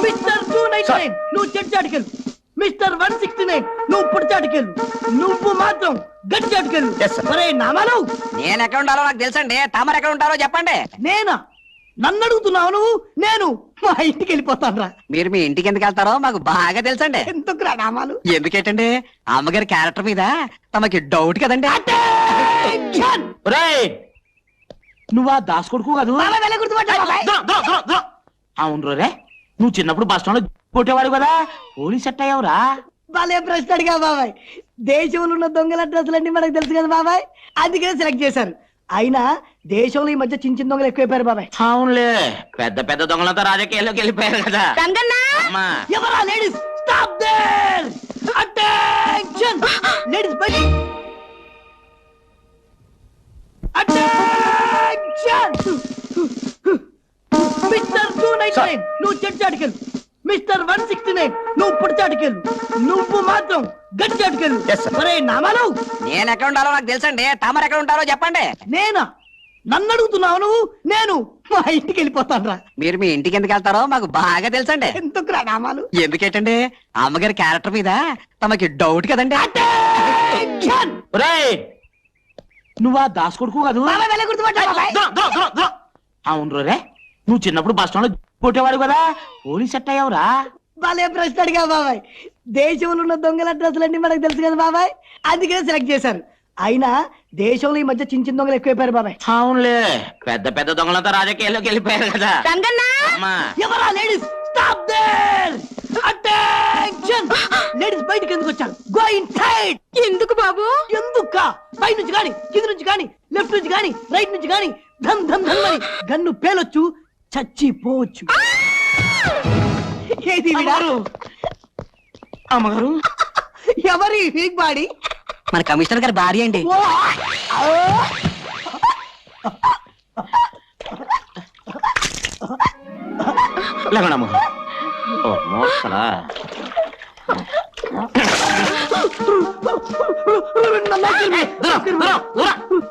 Mister 299 నువ్వు చెట్టాడికెళ్ళు. Mister 169 నువ్వు పుడిచాడికెళ్ళు. నువ్వు మాత్రం గట్టాడికెళ్ళు. ఒరే నామాలు, నేను ఎక్కడ ఉండాలో నాకు తెలుసండి. తమరు ఎక్కడ ఉంటారో చెప్పండి. నేనా? నన్ను అడుగుతున్నావు నువ్వు? నేను మా ఇంటికి వెళ్ళిపోతాను రా. మీరు మీ ఇంటికి ఎందుకు వెళ్తారో మాకు బాగా తెలుసండి. ఎందుకురా నామాలు? ఎందుకేటండి, అమ్మగారి క్యారెక్టర్ మీద తమకి డౌట్ కదండి. నువ్వు ఆ దాస్ కొడుకు కాదు? అవును రే, నువ్వు చిన్నప్పుడు బస్ స్టాండ్ లో కొట్టేవాడు కదా, పోలీస్ సెట్ అయ్యావురా. వాళ్ళే ప్రశ్న అడిగా బాబాయ్. దేశంలో ఉన్న దొంగల అడ్రస్లన్నీ మనకు తెలుసు కదా బాబాయ్, అందుకనే సెలెక్ట్ చేశారు. అయినా దేశంలో ఈ మధ్య చిన్న చిన్న దొంగలు ఎక్కువైపోయారు బాబాయ్. అవునులే, పెద్ద పెద్ద దొంగలంతా రాజకీయాల్లోకి వెళ్ళిపోయారు కదా. ఎవరా ladies? Stop there! Attention ladies, బయట అటెన్షన్! మిస్టర్ 299 నువ్వు చెట్టాడికెళ్ళు. మిస్టర్ 169 నువ్వు పుడిచాడికెళ్ళు. నువ్వు మాత్రం గట్టాడికెళ్ళు. ఒరే నామాలు, నేను ఎక్కడ ఉండాలో నాకు తెలుసండి. తమరు ఎక్కడ ఉంటారో చెప్పండి. నేనా? నన్ను అడుగుతున్నావు నువ్వు? నేను మా ఇంటికి వెళ్ళిపోతాను రా. మీరు మీ ఇంటికి ఎందుకు వెళ్తారో మాకు బాగా తెలుసండి. ఎందుకురా నామాలు? ఎందుకేటండి, అమ్మగారి క్యారెక్టర్ మీద తమకి డౌట్ కదండి. అటెన్షన్! నువ్వు ఆ దాస్ కొడుకు కాదు? అవును రే, నువ్వు చిన్నప్పుడు బస్ స్టాండ్ లో కొట్టేవాడు కదా, పోలీస్ సెట్ అయ్యావురా. వాళ్ళే ప్రశ్న అడిగా బాబాయ్. దేశంలో ఉన్న దొంగల అడ్రస్లన్నీ మనకు తెలుసు కదా బాబాయ్, అందుకనే సెలెక్ట్ చేశారు. అయినా దేశంలో ఈ మధ్య చిన్న చిన్న దొంగలు ఎక్కువైపోయారు బాబాయ్. అవునులే, పెద్ద పెద్ద దొంగలంతా రాజకీయాల్లోకి వెళ్ళిపోయారు కదా. ఎవరా ladies? Stop there! Attention! Ladies బయటికి ఎందుకు వచ్చారు? Go inside! ఎందుకు బాబు? ఎందుకా? పై నుంచి గాని, కింద నుంచి గాని, లెఫ్ట్ నుంచి గాని, రైట్ నుంచి గాని ధమ్ ధమ్ ధమ్ అని గన్ను పేలొచ్చు, చచ్చిపోవచ్చు. ఏది విడారు? అమ్మగారు, ఎవరి వీక్ బాడీ? మన కమిషనర్ గారి భార్య అండి.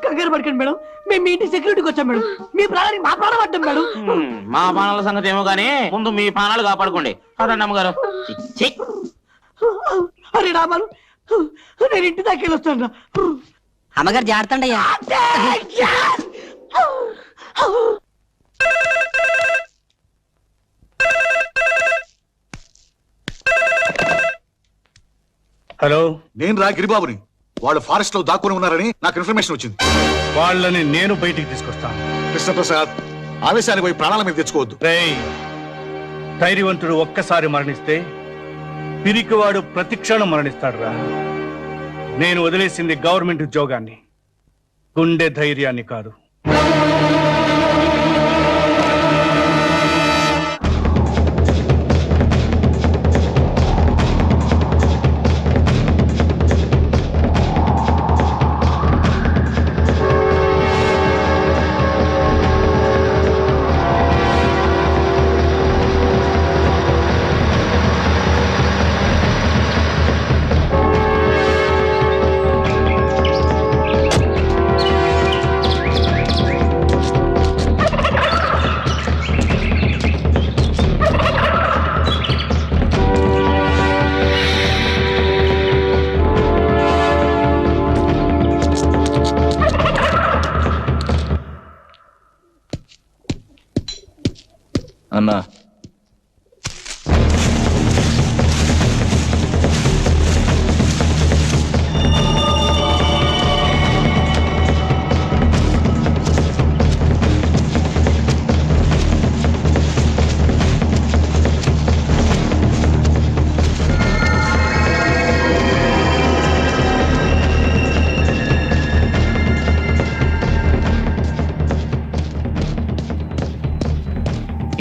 కంగారు పడకండి మేడం, మేము మీ ఇంటి సెక్యూరిటీకి వచ్చాం మేడం. మీ ప్రాణానికి మా ప్రాణం పడ్డాం మేడం. మా ప్రాణాల సంగతి ఏమో గానీ ముందు మీ ప్రాణాలు కాపాడుకోండి. అదండి అమ్మగారు. అరే రామాలు, నేను ఇంటి దాకా వెళ్ళొస్తాను. అమ్మగారు జాగ్రత్త అండి అయ్యా. హలో, నేను రా గిరిబాబుని. వాళ్ళు ఫారెస్ట్ లో దాక్కుని ఉన్నారని నాకు ఇన్ఫర్మేషన్ వచ్చింది. వాళ్ళని నేను బయటికి తీసుకొస్తాను. కృష్ణప్రసాద్, ఆవేశాన్ని పోయి ప్రాణాల మీద తెచ్చుకోవద్దు. ధైర్యవంతుడు ఒక్కసారి మరణిస్తే పిరికివాడు ప్రతిక్షణం మరణిస్తాడు రా. నేను వదిలేసింది గవర్నమెంట్ ఉద్యోగాన్ని, గుండె ధైర్యాన్ని కాదు. అన్నా,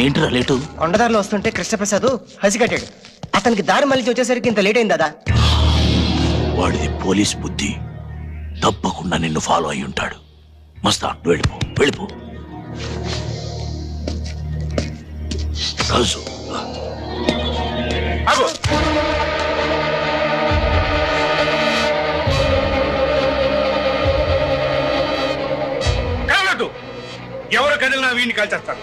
ఏంట్రా లేటు? కొండదారిలో వస్తుంటే కృష్ణప్రసాద్ హసి కట్టాడు. అతనికి దారి మళ్ళీ వచ్చేసరికి ఇంత లేట్ అయింది దాదా. వాడిది పోలీస్ బుద్ధి, తప్పకుండా నిన్ను ఫాలో అయి ఉంటాడు. మస్తా, వెళ్ళిపో వెళ్ళిపో. రాజు, ఎవరు కదిలినా వీడిని కాల్చేస్తాను.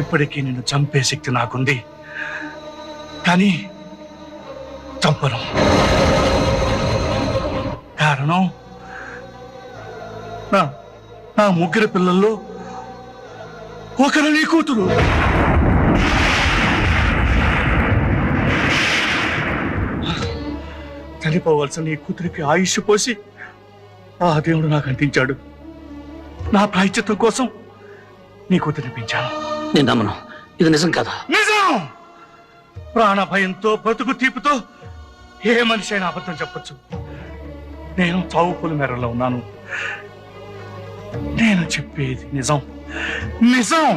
ఇప్పటికీ నిన్ను చంపే శక్తి నాకుంది, కానీ చంపను. కారణం నా ముగ్గురు పిల్లల్లో ఒకరు నీ కూతురు. చనిపోవలసిన నీ కూతురికి ఆయుష్ పోసి ఆ దేవుడు నాకు అందించాడు. నా ప్రాయశ్చిత్తం కోసం నీ కూతురిని పెంచాను. నేను నమ్మను, ఇది నిజం కదా? నిజం. ప్రాణ భయంతో బ్రతుకు తీపుతో ఏ మనిషి అయినా అబద్ధం చెప్పొచ్చు. నేను చావు పులి మేరలో ఉన్నాను. నేను చెప్పేది నిజం, నిజం.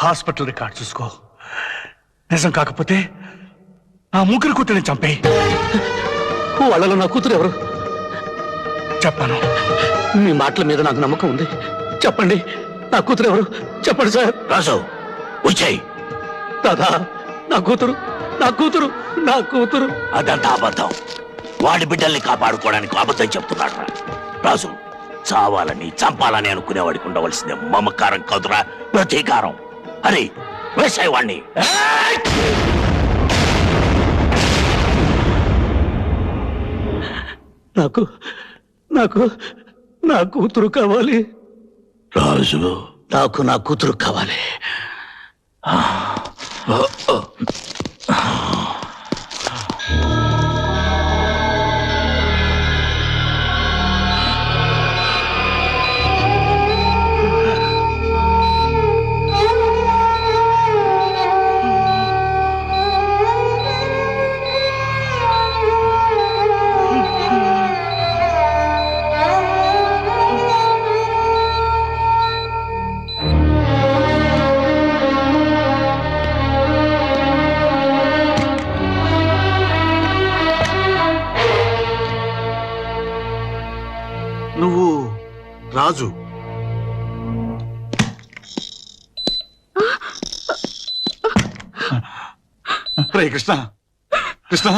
హాస్పిటల్ రికార్డ్ చూసుకో. నిజం కాకపోతే నా ముగ్గురు కూతురిని చంపేయి. వాళ్ళలో నా కూతురు ఎవరు? చెప్పాను. మీ మాటల మీద నాకు నమ్మకం ఉంది. చెప్పండి, నా కూతురు ఎవరు? చెప్పండి సార్. రాజు వచ్చాయి. దాదా, నా కూతురు, నా కూతురు, నా కూతురు. అదంతా అబద్ధం. వాడి బిడ్డల్ని కాపాడుకోవడానికి అబద్ధం చెప్తున్నాడు. రాజు, చావాలని చంపాలని అనుకునేవాడికి ఉండవలసిందే మమకారం కాదురా, ప్రతీకారం. అరే వేసాయి వాణ్ణి. నాకు నాకు నా కూతురు కావాలి రాజు. నాకు నా కూతురు కావాలి. నువ్వు రాజు. రే కృష్ణ, కృష్ణ,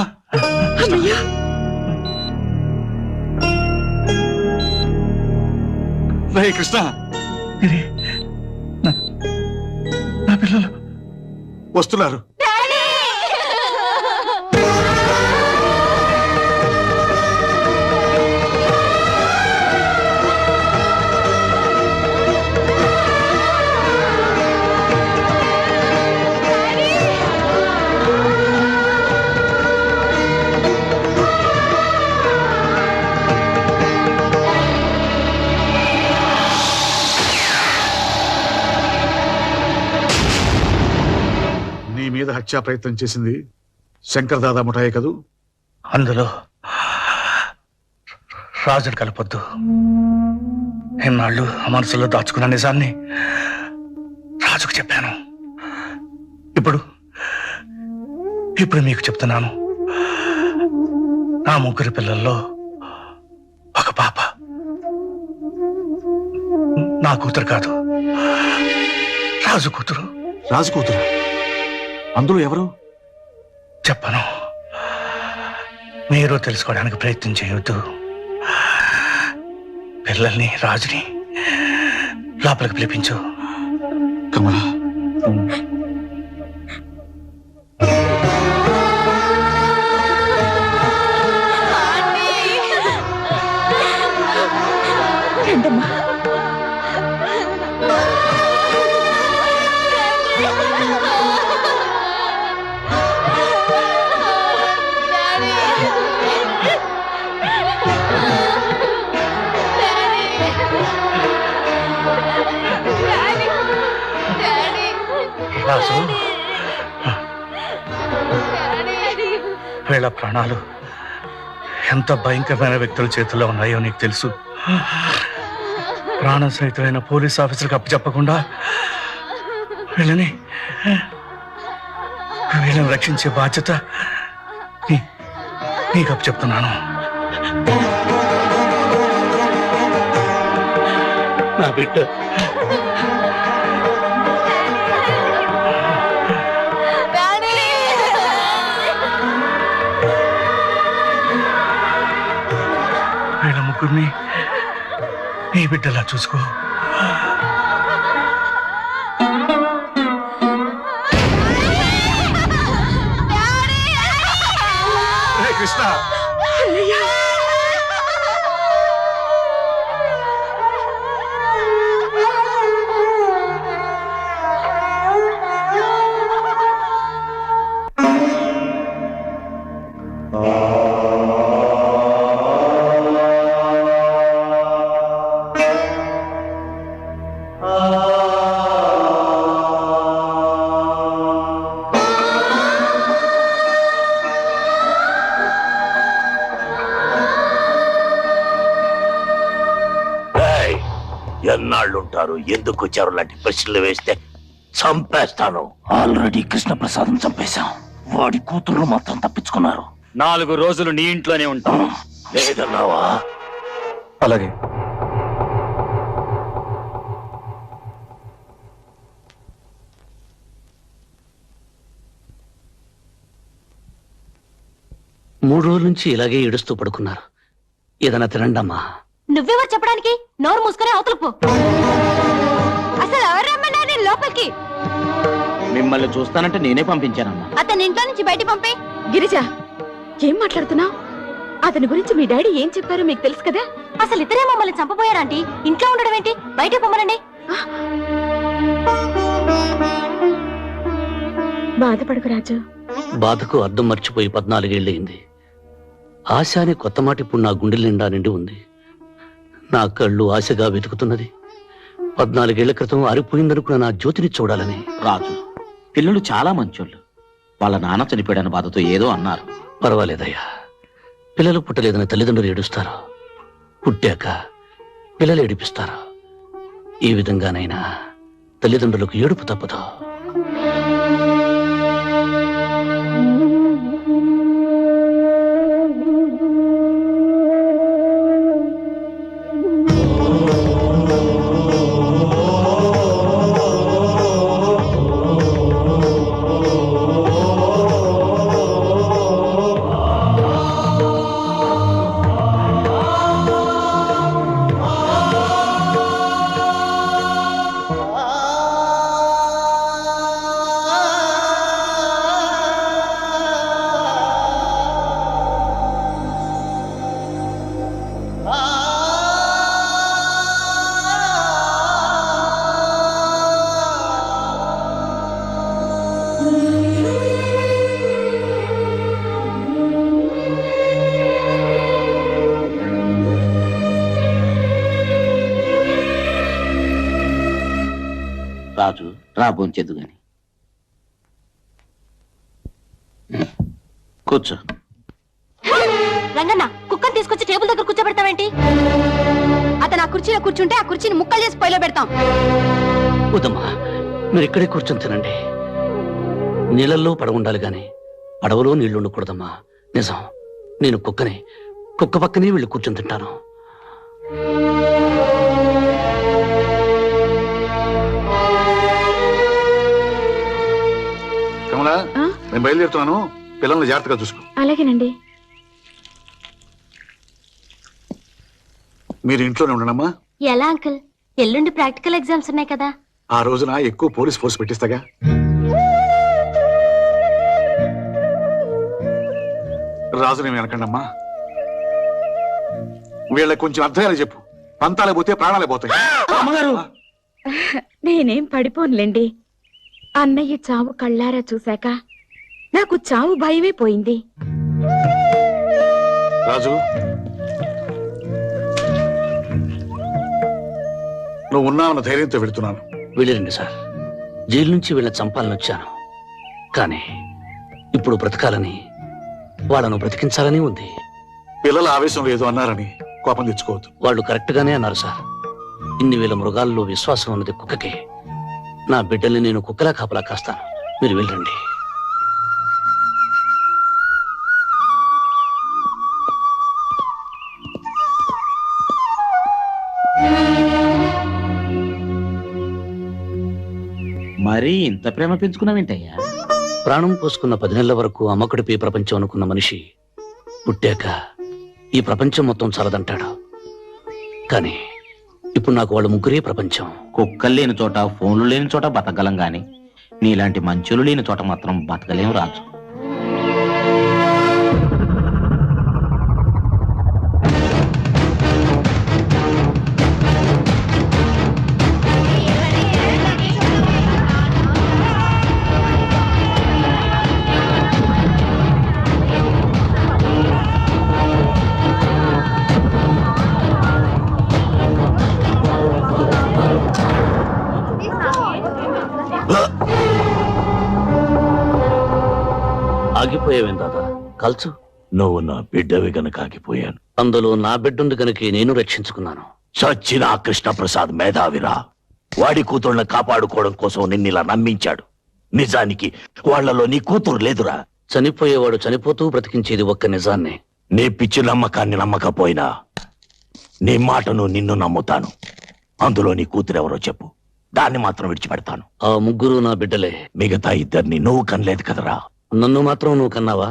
రే కృష్ణ. ఇది నా పిల్లలు వస్తున్నారు. మీద హత్యా ప్రయత్నం చేసింది శంకర్ దాదా ముఠాయే కదూ? అందులో రాజుని కలపొద్దు. ఎన్నాళ్ళు ఆ మనసులో దాచుకున్న నిజాన్ని రాజుకు చెప్పాను. ఇప్పుడు మీకు చెప్తున్నాను, నా 3 పిల్లల్లో ఒక పాప నా కూతురు కాదు, రాజు కూతురు. రాజు కూతురు అందులో ఎవరు? చెప్పను, మీరు తెలుసుకోవడానికి ప్రయత్నం చేయవద్దు. పిల్లల్ని, రాజుని లోపలికి పిలిపించు. కమలా, రాజు, వీళ్ళ ప్రాణాలు ఎంత భయంకరమైన వ్యక్తుల చేతుల్లో ఉన్నాయో నీకు తెలుసు. ప్రాణ సహితమైన పోలీస్ ఆఫీసర్కి అప్పచెప్పకుండా వీళ్ళని రక్షించే బాధ్యత నీకు అప్పచెప్తున్నాను. నా బిడ్డ వీళ్ళ ముగ్గురిని నీ బిడ్డలా చూసుకో. రే కృష్ణ, ఎన్నాళ్ళుంటారు? ఎందుకు వచ్చారు? లాంటి ప్రశ్నలు వేస్తే చంపేస్తాను. ఆల్రెడీ కృష్ణప్రసాదం చంపేశాం. వాడి కూతురు మొత్తం తప్పించుకున్నారు. 4 రోజులు నీ ఇంట్లోనే ఉంటాం. లేదన్నావా? అలాగే. మూడు రోజుల నుంచి ఇలాగే ఏడుస్తూ పడుకున్నారు. ఏదైనా తినండమ్మా. నువ్వెవరు చెప్పడానికి? నోరు మూసుకొని అవతల పో. అసలు ఎవరు రమ్మన్నారు నేను లోపలికి? మిమ్మల్ని చూస్తానంటే నేనే పంపించానమ్మా. అతని ఇంట్లో నుంచి బయట పంపే. గిరిజ, ఏం మాట్లాడుతున్నావు? అతని గురించి మీ డాడీ ఏం చెప్పారో మీకు తెలుసు కదా? అసలు ఇద్దరే మమ్మల్ని చంపబోయారంటీ. ఇంట్లో ఉండడం ఏంటి? బయట పొమ్మనండి. బాధపడకు రాజు. బాధకు అర్థం మర్చిపోయి 14 ఏళ్ళయింది. ఆశ అనే కొత్త మాట ఇప్పుడు నా గుండెల నిండా నిండి ఉంది. నా కళ్ళు ఆశగా వెతుకుతున్నది 14 ఏళ్ల క్రితం ఆరిపోయిందనుకున్న నా జ్యోతిని చూడాలని. రాజు, పిల్లలు చాలా మంచోళ్ళు. వాళ్ళ నాన్న చనిపోయాడన్న బాధతో ఏదో అన్నారు. పర్వాలేదయ్యా, పిల్లలు పుట్టలేదని తల్లిదండ్రులు ఏడుస్తారు, పుట్టాక పిల్లలు ఏడిపిస్తారు. ఈ విధంగానైనా తల్లిదండ్రులకు ఏడుపు తప్పదు. రాజు, రా భోంచేద్దు గాని. కూర్చో. రంగన్న, కుక్కను తీసుకొచ్చి టేబుల్ దగ్గర కూర్చోబెడతావేంటి? అతను ఆ కుర్చీలో కూర్చుంటే ఆ కుర్చీని ముక్కలు చేసి పొయ్యిలో పెడతాం. వద్దమ్మా, మీరు ఇక్కడే కూర్చొని తినండి. నీళ్ళల్లో పడగుండాలి గాని పడవలో నీళ్లు ఉండకూడదమ్మా. నిజం, నేను కుక్కనే. కుక్క పక్కనే వెళ్ళి కూర్చొని తింటాను. కమలా, నేను బయలుదేరుతున్నాను. పిల్లల్ని జాగ్రత్తగా చూసుకో. అలాగేనండి. మీరు ఇంట్లోనే ఉండనమ్మా. ఎలా అంకుల్? ఎల్లుండి ప్రాక్టికల్ ఎగ్జామ్స్ ఉన్నాయి కదా. ఆ రోజున ఎక్కువ పోలీస్ ఫోర్స్ పెట్టిస్తాగా. రాజునేమి అనకండమ్మా. వీళ్ళకి కొంచెం అర్థమయ్యేలా చెప్పు. పంతాలే పోతే ప్రాణాలే పోతాయి. అమ్మగారు, నేనేం పడిపోనులేండి. అన్నయ్య చావు కళ్ళారా చూశాక నాకు చావు భయమే పోయింది. రాజు, నువ్వు ఉన్నావన్న ధైర్యంతో వెళుతున్నాను. వెళ్ళిరండి సార్. జైలు నుంచి వీళ్ళని చంపాలని వచ్చాను, కానీ ఇప్పుడు బ్రతకాలని, వాళ్ళను బ్రతికించాలని ఉంది. పిల్లల ఆవేశం లేదు అన్నారని కోపం తెచ్చుకోవద్దు. వాళ్ళు కరెక్ట్ గానే అన్నారు సార్. ఇన్ని వేల మృగాల్లో విశ్వాసం ఉన్నది కుక్కకే. నా బిడ్డల్ని నేను కుక్కలా కాపలా కాస్తాను. మీరు వెళ్ళండి. మరి ఇంత ప్రేమ పెంచుకున్నావేంటయ్యా? ప్రాణం పోసుకున్న 10 నెలల వరకు అమ్మకుడిపై ప్రపంచం అనుకున్న మనిషి పుట్టాక ఈ ప్రపంచం మొత్తం చాలదంటాడు. కానీ ఇప్పుడు నాకు వాళ్ళు ముగ్గురే ప్రపంచం. కుక్కలు లేని చోట, ఫోన్లు లేని చోట బతకగలం గాని నీలాంటి మంచులు లేని చోట మాత్రం బతకలేం రాజు. ఆగిపోయావేం దాదా? కల్చు. నువ్వు నా బిడ్డవి గనక ఆగిపోయాను. అందులో నా బిడ్డుంది గనుకే నేను రక్షించుకున్నాను. చచ్చిన ఆ కృష్ణప్రసాద్ మేధావిరా. వాడి కూతుళ్ళని కాపాడుకోవడం కోసం నిన్నిలా నమ్మించాడు. నిజానికి వాళ్లలో నీ కూతురు లేదురా. చనిపోయేవాడు చనిపోతూ బ్రతికించేది ఒక్క నిజాన్నే. నీ పిచ్చి నమ్మకాన్ని నమ్మకపోయినా నీ మాటను నిన్ను నమ్ముతాను. అందులో నీ కూతురెవరో చెప్పు, దాన్ని మాత్రం విడిచిపెడతాను. ఆ ముగ్గురు నా బిడ్డలే. మిగతా ఇద్దరిని నువ్వు కనలేదు కదరా. నన్ను మాత్రం నువ్వు కన్నావా?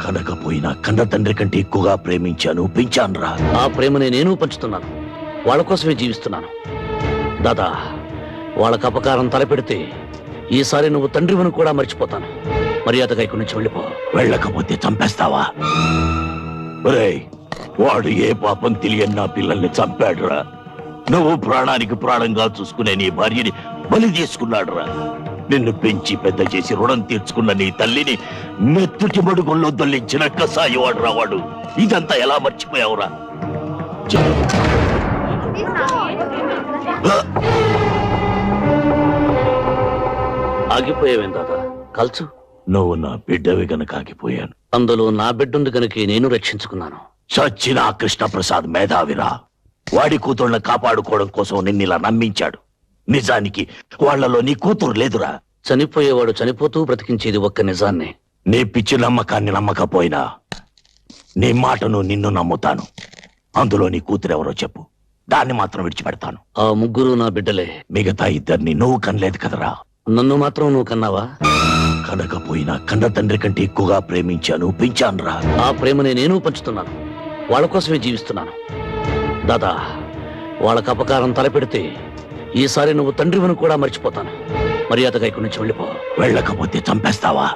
కనకపోయినా కన్న తండ్రి కంటే ఎక్కువగా ప్రేమించాను, పెంచానురా. ఆ ప్రేమని నేను పంచుతున్నాను. వాళ్ళ కోసమే జీవిస్తున్నాను. దాదా, వాళ్ళకు అపకారం తలపెడితే ఈసారి నువ్వు తండ్రివని కూడా మర్చిపోతాను. మర్యాదగా ఇక్కడి నుంచి వెళ్ళిపో. వెళ్ళకపోతే చంపేస్తావా? ఒరేయ్, వాడు ఏ పాపం తెలియని నా పిల్లల్ని చంపాడురా. నువ్వు ప్రాణానికి ప్రాణంగా చూసుకునే నీ భార్యని బలి తీసుకున్నాడురా. నిన్ను పెంచి పెద్ద చేసి రుణం తీర్చుకున్న నీ తల్లిని మెత్తుటి మడుగుల్లో దొల్లించిన కసాయివాడు రావాడు. ఇదంతా ఎలా మర్చిపోయావురా? ఆగిపోయావేం దాదా? కల్చు. నువ్వు నా బిడ్డవి గనక ఆగిపోయాను. అందులో నా బిడ్డుంది గనుకే నేను రక్షించుకున్నాను. చచ్చిన ఆ కృష్ణప్రసాద్ మేధావిరా. వాడి కూతుళ్ళని కాపాడుకోవడం కోసం నిన్నిలా నమ్మించాడు. నిజానికి వాళ్లలో నీ కూతురు లేదురా. చనిపోయేవాడు చనిపోతూ బ్రతికించేది ఒక్క నిజాన్నే. నీ పిచ్చి నమ్మకాన్ని నమ్మకపోయినా నీ మాటను నిన్ను నమ్ముతాను. అందులో నీ కూతురెవరో చెప్పు, దాన్ని మాత్రం విడిచిపెడతాను. ఆ ముగ్గురు నా బిడ్డలే. మిగతా ఇద్దరిని నువ్వు కనలేదు కదరా. నన్ను మాత్రం నువ్వు కన్నావా? కనకపోయినా కన్న తండ్రి కంటే ఎక్కువగా ప్రేమించాను, పెంచానురా. ఆ ప్రేమని నేను పంచుతున్నాను. వాళ్ళ కోసమే జీవిస్తున్నాను. దాదా, వాళ్ళకు అపకారం తలపెడితే ఈసారి నువ్వు తండ్రివని కూడా మర్చిపోతాను. మర్యాదగా ఇక్కడి నుంచి వెళ్ళిపో. వెళ్ళకపోతే చంపేస్తావా?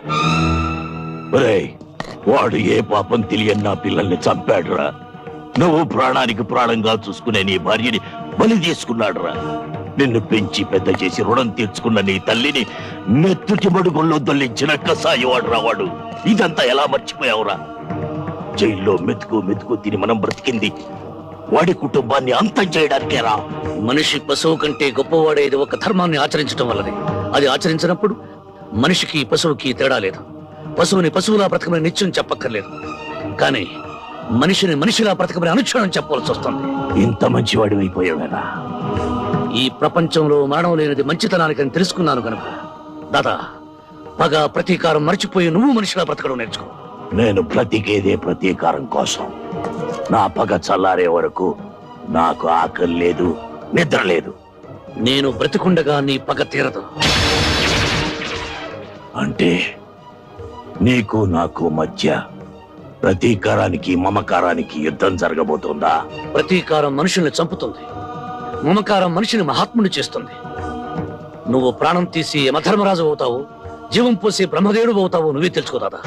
ఒరేయ్, వాడు ఏ పాపం తెలియని నా పిల్లల్ని చంపాడురా. నువ్వు ప్రాణానికి ప్రాణంగా చూసుకునే నీ భార్యని బలి తీసుకున్నాడురా. నిన్ను పెంచి పెద్ద చేసి రుణం తీర్చుకున్న నీ తల్లిని మెత్తుటి మడుగుల్లో దొల్లించిన కసాయివాడు రావాడు. ఇదంతా ఎలా మర్చిపోయావురా? జైల్లో మెతుకు తిని మనం బ్రతికింది వాడి కుటుంబాన్ని అంతం చేయడానికేరా. మనిషి పశువు కంటే గొప్పవాడేది ఒక ధర్మాన్ని ఆచరించడం వల్లనే. అది ఆచరించినప్పుడు మనిషికి పశువుకి తేడా లేదు. పశువుని పశువులా బ్రతకమని నిత్యం చెప్పక్కర్లేదు, కానీ మనిషిని మనిషిలా బ్రతకమని అనుక్షణం చెప్పవలసి వస్తుంది. ఇంత మంచివాడి అయిపోయావేరా. ఈ ప్రపంచంలో మరణం లేనిది మంచితనానికని తెలుసుకున్నాను కనుక దాదా, పగ ప్రతీకారం మర్చిపోయి నువ్వు మనిషిలా బ్రతకడం నేర్చుకో. నేను బ్రతికేదే ప్రతీకారం కోసం. నా పగ చల్లారే వరకు నాకు ఆకలి లేదు, నిద్ర లేదు. నేను బ్రతికుండగా నీ పగ తీరదు. అంటే నీకు నాకు మధ్య ప్రతీకారానికి మమకారానికి యుద్ధం జరగబోతోందా? ప్రతీకారం మనుషుల్ని చంపుతుంది, మమకారం మనిషిని మహాత్ముని చేస్తుంది. నువ్వు ప్రాణం తీసి యమధర్మరాజు అవుతావు, జీవం పోసి బ్రహ్మదేవుడు అవుతావు. నువ్వే తెలుసుకోదాదా.